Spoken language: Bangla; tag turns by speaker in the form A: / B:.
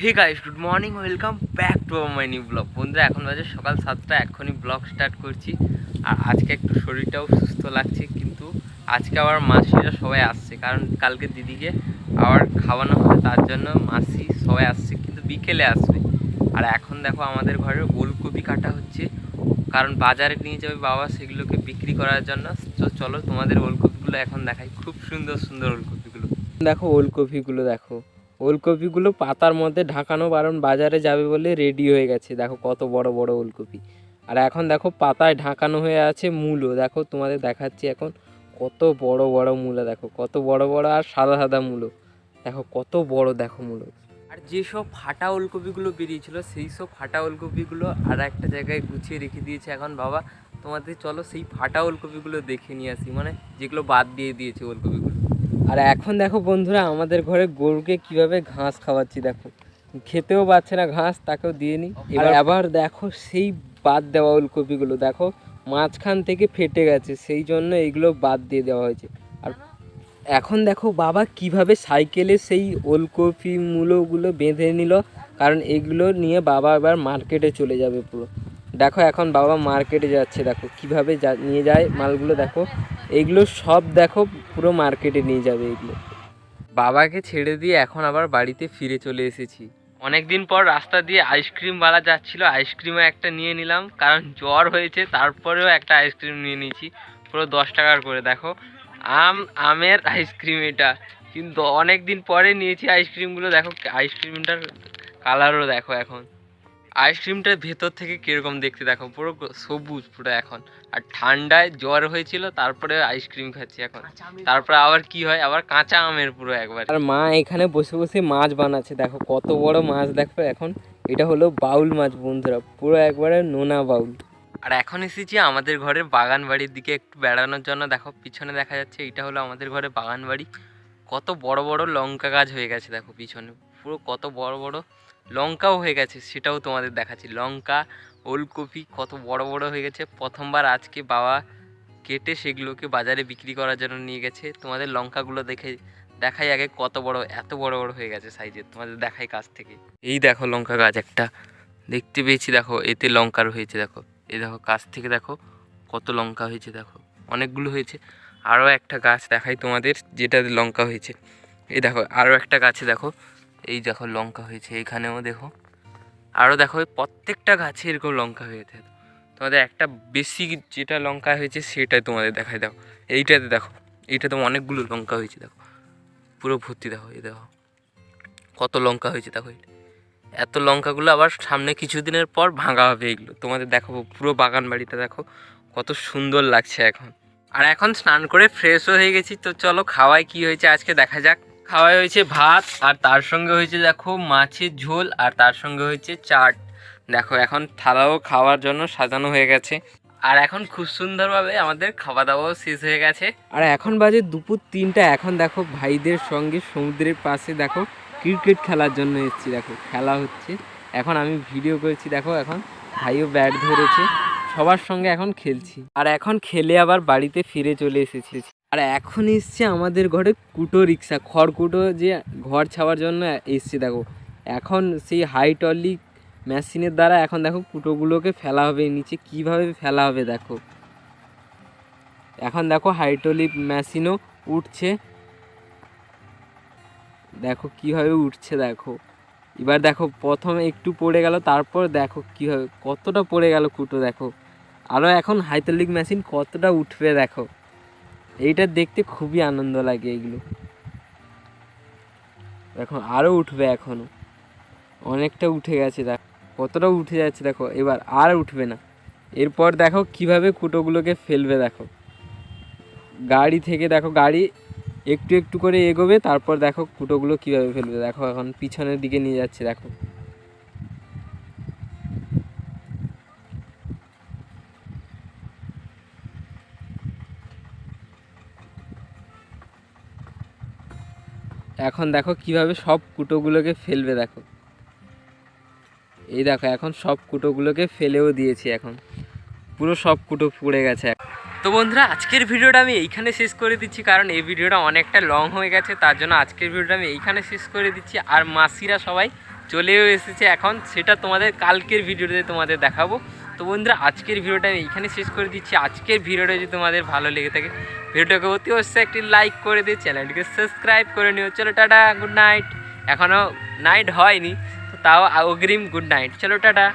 A: Hey guys, good morning, welcome back to my new blog. বন্ধুরা, এখন বাজে সকাল 7টা, এখনই ব্লগ স্টার্ট করছি। আর আজকে একটু শরীরটাও সুস্থ লাগছে, কিন্তু আজকে আবার মাসিরা সবাই আসছে, কারণ কালকে দিদিকে আবার খাওয়ানো হবে, তার জন্য মাসি সবাই আসছে, কিন্তু বিকেলে আসবে। আর এখন দেখো আমাদের ঘরে ওলকপি কাটা হচ্ছে, কারণ বাজারে নিয়ে যাবে বাবা সেগুলোকে বিক্রি করার জন্য। তো চলো তোমাদের ওলকপিগুলো এখন দেখাই, খুব সুন্দর সুন্দর ওলকপিগুলো। দেখো ওলকপিগুলো, দেখো ওলকপিগুলো পাতার মধ্যে ঢাকানো, কারণ বাজারে যাবে বলে রেডি হয়ে গেছে। দেখো কত বড় বড় ওলকপি। আর এখন দেখো পাতায় ঢাকানো হয়ে আছে মূলো, দেখো তোমাদের দেখাচ্ছি এখন কত বড় বড় মূলো, দেখো কত বড় বড় আর সাদা সাদা মূলো, দেখো কত বড় দেখো মূলো। আর যেসব ফাটা ওলকপিগুলো বেরিয়েছিল সেই সব ফাটা ওলকপিগুলো আর একটা জায়গায় গুছিয়ে রেখে দিয়েছে এখন বাবা। তোমাদের চলো সেই ফাটা ওলকপিগুলো দেখে নিয়ে আসি, মানে যেগুলো বাদ দিয়ে দিয়েছে ওলকপিগুলো। আর এখন দেখো বন্ধুরা, আমাদের ঘরে গরুকে কিভাবে ঘাস খাওয়াচ্ছি, দেখো খেতেও পাচ্ছে না ঘাস, তাকেও দিয়ে নিই। আবার দেখো সেই বাদ দেওয়া ওলকপিগুলো, দেখো মাঝখান থেকে ফেটে গেছে, সেই জন্য এইগুলো বাদ দিয়ে দেওয়া হয়েছে। আর এখন দেখো বাবা কিভাবে সাইকেলে সেই ওলকপি মূলোগুলো বেঁধে নিল, কারণ এগুলো নিয়ে বাবা এবার মার্কেটে চলে যাবে পুরো। দেখো এখন বাবা মার্কেটে যাচ্ছে, দেখো কিভাবে নিয়ে যায় মালগুলো, দেখো এইগুলো সব দেখো পুরো মার্কেটে নিয়ে যাবে এগুলো। বাবাকে ছেড়ে দিয়ে এখন আবার বাড়িতে ফিরে চলে এসেছি। অনেক দিন পর রাস্তা দিয়ে আইসক্রিমওয়ালা যাচ্ছিল, আইসক্রিমও একটা নিয়ে নিলাম, কারণ জ্বর হয়েছে, তারপরেও একটা আইসক্রিম নিয়ে নিয়েছি পুরো 10 টাকার করে। দেখো আমের আইসক্রিম এটা, কিন্তু অনেক দিন পরে নিয়েছি আইসক্রিমগুলো। দেখো আইসক্রিমটার কালারও দেখো, এখন আইসক্রিমটার ভেতর থেকে কিরকম দেখতে দেখো, পুরো সবুজ পুরো এখন। আর ঠান্ডায় জ্বর হয়েছিল, তারপরে আইসক্রিম খাচ্ছি এখন। তারপরে আবার কি হয়, আবার কাঁচা আমের পুরো একবার। আর মা এখানে বসে বসে মাছ বানাচ্ছে, দেখো কত বড় মাছ, দেখো এখন এটা হলো বাউল মাছ বন্ধুরা, পুরো একবারে নোনা বাউল। আর এখন এসেছি আমাদের ঘরের বাগান বাড়ির দিকে একটু বেড়ানোর জন্য। দেখো পিছনে দেখা যাচ্ছে, এটা হলো আমাদের ঘরে বাগান বাড়ি। কত বড় বড় লঙ্কা গাছ হয়ে গেছে দেখো পিছনে, পুরো কত বড় বড় লঙ্কাও হয়ে গেছে, সেটাও তোমাদের দেখাচ্ছি। লঙ্কা, ওলকপি কত বড় বড় হয়ে গেছে। প্রথমবার আজকে বাবা কেটে সেগুলোকে বাজারে বিক্রি করার জন্য নিয়ে গেছে। তোমাদের লঙ্কাগুলো দেখাই আগে কত বড়, এত বড় বড় হয়ে গেছে সাইজের, তোমাদের দেখাই কাছ থেকে। এই দেখো লঙ্কা গাছ একটা দেখতে পেয়েছি, দেখো এতে লঙ্কার হয়েছে, দেখো এই দেখো কাছ থেকে দেখো কত লঙ্কা হয়েছে, দেখো অনেকগুলো হয়েছে। আরও একটা গাছ দেখাই তোমাদের, যেটাতে লঙ্কা হয়েছে। এই দেখো আরও একটা গাছে দেখো, এই দেখো লঙ্কা হয়েছে, এইখানেও দেখো আরও দেখো, প্রত্যেকটা গাছে এরকম লঙ্কা হয়েছে। তোমাদের একটা বেশি যেটা লঙ্কা হয়েছে সেটাই তোমাদের দেখায়, দেখো এইটাতে দেখো, এইটাতে অনেকগুলো লঙ্কা হয়েছে, দেখো পুরো ভর্তি, দেখো এই দেখো কত লঙ্কা হয়েছে। দেখো এত লঙ্কাগুলো আবার সামনে কিছুদিনের পর ভাঙা হবে, এগুলো তোমাদের দেখাবো। পুরো বাগান বাড়িটা দেখো কত সুন্দর লাগছে এখন। আর এখন স্নান করে ফ্রেশও হয়ে গেছি, তো চলো খাওয়াই কি হয়েছে আজকে দেখা যাক। খাওয়াই হয়েছে ভাত, আর তার সঙ্গে হয়েছে দেখো মাছের ঝোল, আর তার সঙ্গে হয়েছে চাট। দেখো এখন থালাও খাওয়ার জন্য সাজানো হয়ে গেছে। আর এখন খুব সুন্দরভাবে আমাদের খাওয়া দাওয়াও শেষ হয়ে গেছে। আর এখন বাজে দুপুর 3টা। এখন দেখো ভাইদের সঙ্গে সমুদ্রের পাশে দেখো ক্রিকেট খেলার জন্য এসেছি, দেখো খেলা হচ্ছে। এখন আমি ভিডিও করছি, দেখো এখন ভাইও ব্যাট ধরেছে, সবার সঙ্গে এখন খেলছি। আর এখন খেলে আবার বাড়িতে ফিরে চলে এসেছি। আর এখন এসছে আমাদের ঘরে কুটো রিক্সা, খড়কুটো যে ঘর ছাওয়ার জন্য এসছে। দেখো এখন সেই হাইড্রোলিক মেশিনের দ্বারা এখন দেখো কুটোগুলোকে ফেলা হবে নিচে, কিভাবে ফেলা হবে দেখো। এখন দেখো হাইড্রোলিক মেশিনও উঠছে, দেখো কিভাবে উঠছে। দেখো এবার দেখো প্রথমে একটু পড়ে গেল, তারপর দেখো কীভাবে কতটা পড়ে গেল কুটো, দেখো আরও এখন হাইড্রোলিক মেশিন কতটা উঠবে দেখো। এইটা দেখতে খুবই আনন্দ লাগে এইগুলো, দেখো আরও উঠবে, এখনও অনেকটা উঠে গেছে, দেখো কতটা উঠে যাচ্ছে। দেখো এবার আর উঠবে না। এরপর দেখো কিভাবে কুটোগুলোকে ফেলবে, দেখো গাড়ি থেকে, দেখো গাড়ি একটু একটু করে এগোবে, তারপর দেখো কুটোগুলো কিভাবে ফেলবে। দেখো এখন পিছনের দিকে নিয়ে যাচ্ছে, দেখো এখন দেখো কিভাবে সব কুটোগুলোকে ফেলবে। দেখো এই দেখো এখন সব কুটোগুলোকে ফেলেও দিয়েছি, এখন পুরো সব কুটো পড়ে গেছে। তো বন্ধুরা, আজকের ভিডিওটা আমি এইখানে শেষ করে দিচ্ছি, কারণ এই ভিডিওটা অনেকটা লং হয়ে গেছে, তার জন্য আজকের ভিডিওটা আমি এইখানে শেষ করে দিচ্ছি। আর মাসিরা সবাই চলেও এসেছে এখন, সেটা তোমাদের কালকের ভিডিওতে তোমাদের দেখাবো। তো বন্ধুরা আজকের ভিডিওটা আমি এইখানে শেষ করে দিচ্ছি। আজকের ভিডিওটা যদি তোমাদের ভালো লেগে থাকে ভিডিওটাকে অতি অবশ্যই একটি লাইক করে দিয়ে চ্যানেলটিকে সাবস্ক্রাইব করে নিও। চলো টাটা, গুড নাইট। এখনও নাইট হয়নি তো তাও অগ্রিম গুড নাইট। চলো টাটা।